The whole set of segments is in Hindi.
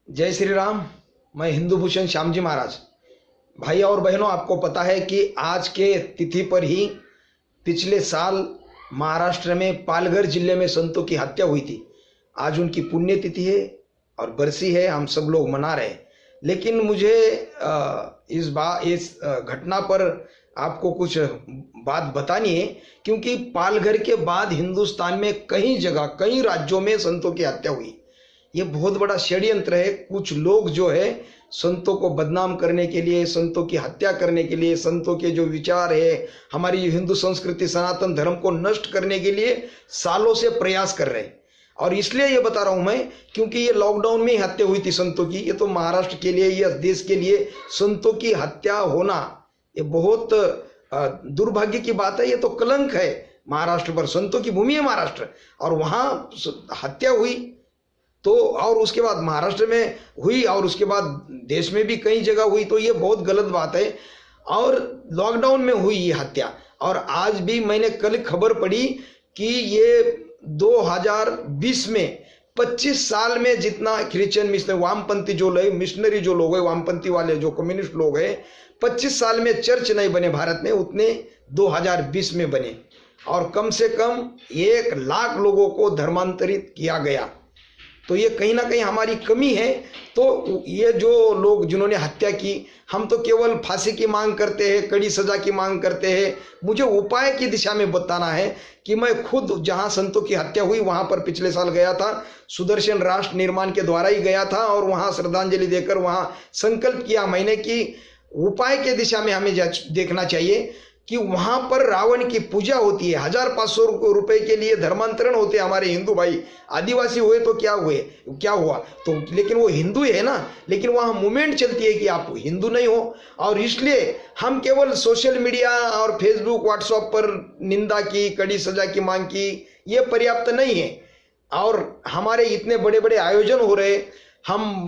जय श्री राम। मैं हिंदू भूषण श्यामजी महाराज। भाई और बहनों, आपको पता है कि आज के तिथि पर ही पिछले साल महाराष्ट्र में पालघर जिले में संतों की हत्या हुई थी। आज उनकी पुण्यतिथि है और बरसी है, हम सब लोग मना रहे हैं। लेकिन मुझे इस घटना पर आपको कुछ बात बतानी है, क्योंकि पालघर के बाद हिंदुस्तान में कई जगह कई राज्यों में संतों की हत्या हुई। ये बहुत बड़ा षड्यंत्र है। कुछ लोग जो है संतों को बदनाम करने के लिए, संतों की हत्या करने के लिए, संतों के जो विचार है, हमारी हिंदू संस्कृति सनातन धर्म को नष्ट करने के लिए सालों से प्रयास कर रहे हैं। और इसलिए ये बता रहा हूं मैं, क्योंकि ये लॉकडाउन में ही हत्या हुई थी संतों की। ये तो महाराष्ट्र के लिए या देश के लिए संतों की हत्या होना ये बहुत दुर्भाग्य की बात है। ये तो कलंक है महाराष्ट्र पर। संतों की भूमि है महाराष्ट्र, और वहां हत्या हुई तो, और उसके बाद महाराष्ट्र में हुई और उसके बाद देश में भी कई जगह हुई, तो ये बहुत गलत बात है। और लॉकडाउन में हुई ये हत्या। और आज भी मैंने कल खबर पढ़ी कि ये 2020 में 25 साल में जितना क्रिश्चियन मिशनरी वामपंथी जो लोग मिशनरी जो लोग हैं, वामपंथी वाले जो कम्युनिस्ट लोग हैं, 25 साल में चर्च नहीं बने भारत में, उतने 2020 में बने। और कम से कम 1 लाख लोगों को धर्मांतरित किया गया। तो ये कहीं ना कहीं हमारी कमी है। तो ये जो लोग जिन्होंने हत्या की, हम तो केवल फांसी की मांग करते हैं, कड़ी सजा की मांग करते हैं। मुझे उपाय की दिशा में बताना है कि मैं खुद जहां संतों की हत्या हुई वहां पर पिछले साल गया था। सुदर्शन राष्ट्र निर्माण के द्वारा ही गया था और वहां श्रद्धांजलि देकर वहां संकल्प किया मैंने कि उपाय के दिशा में हमें देखना चाहिए कि वहां पर रावण की पूजा होती है। 1500 रुपए के लिए धर्मांतरण होते हैं हमारे हिंदू भाई। आदिवासी हुए तो क्या हुआ तो, लेकिन वो हिंदू है ना। लेकिन वहां मूवमेंट चलती है कि आप हिंदू नहीं हो, और इसलिए हम केवल सोशल मीडिया और फेसबुक व्हाट्सएप पर निंदा की, कड़ी सजा की मांग की, ये पर्याप्त नहीं है। और हमारे इतने बड़े बड़े आयोजन हो रहे, हम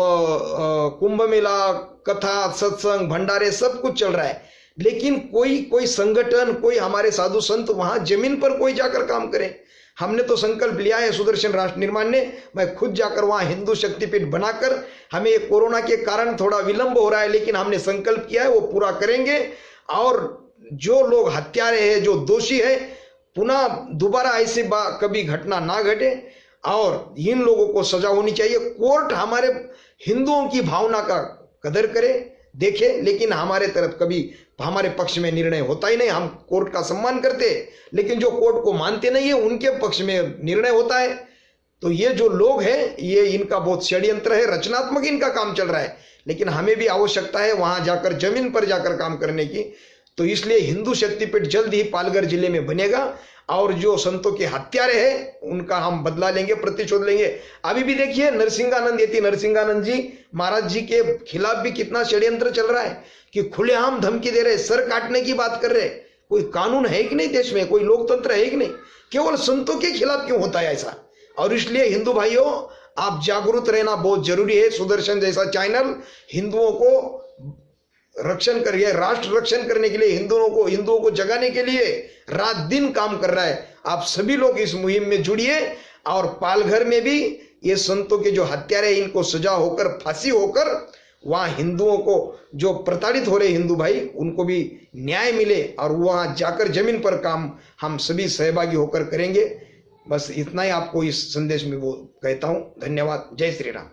कुंभ मेला, कथा, सत्संग, भंडारे सब कुछ चल रहा है, लेकिन कोई संगठन, कोई हमारे साधु संत वहां जमीन पर कोई जाकर काम करे। हमने तो संकल्प लिया है सुदर्शन राष्ट्र निर्माण ने, मैं खुद जाकर वहां हिंदू शक्तिपीठ बनाकर, हमें ये कोरोना के कारण थोड़ा विलंब हो रहा है, लेकिन हमने संकल्प किया है वो पूरा करेंगे। और जो लोग हत्यारे हैं, जो दोषी है, पुनः दोबारा ऐसी कभी घटना ना घटे और इन लोगों को सजा होनी चाहिए। कोर्ट हमारे हिंदुओं की भावना का कदर करे, देखे, लेकिन हमारे तरफ कभी हमारे पक्ष में निर्णय होता ही नहीं। हम कोर्ट का सम्मान करते हैं, लेकिन जो कोर्ट को मानते नहीं है उनके पक्ष में निर्णय होता है। तो ये जो लोग हैं, ये इनका बहुत षड्यंत्र है, रचनात्मक इनका काम चल रहा है। लेकिन हमें भी आवश्यकता है वहां जाकर, जमीन पर जाकर काम करने की। तो इसलिए हिंदू शक्तिपीठ जल्द ही पालघर जिले में बनेगा, और जो संतों के हत्यारे हैं उनका हम बदला लेंगे, प्रतिशोध लेंगे। अभी भी देखिए नरसिंहानंद जी महाराज जी के खिलाफ भी कितना षड्यंत्र चल रहा है कि खुलेआम धमकी दे रहे, सर काटने की बात कर रहे। कोई कानून है कि नहीं देश में, कोई लोकतंत्र है कि नहीं? केवल संतों के खिलाफ क्यों होता है ऐसा? और इसलिए हिंदू भाइयों, आप जागरूक रहना बहुत जरूरी है। सुदर्शन जैसा चैनल हिंदुओं को रक्षण करिए, राष्ट्र रक्षण करने के लिए, हिंदुओं को जगाने के लिए रात दिन काम कर रहा है। आप सभी लोग इस मुहिम में जुड़िए, और पालघर में भी ये संतों के जो हत्यारे, इनको सजा होकर, फांसी होकर, वहां हिंदुओं को जो प्रताड़ित हो रहे हिंदू भाई, उनको भी न्याय मिले, और वहां जाकर जमीन पर काम हम सभी सहभागी होकर करेंगे। बस इतना ही आपको इस संदेश में वो कहता हूं। धन्यवाद। जय श्री राम।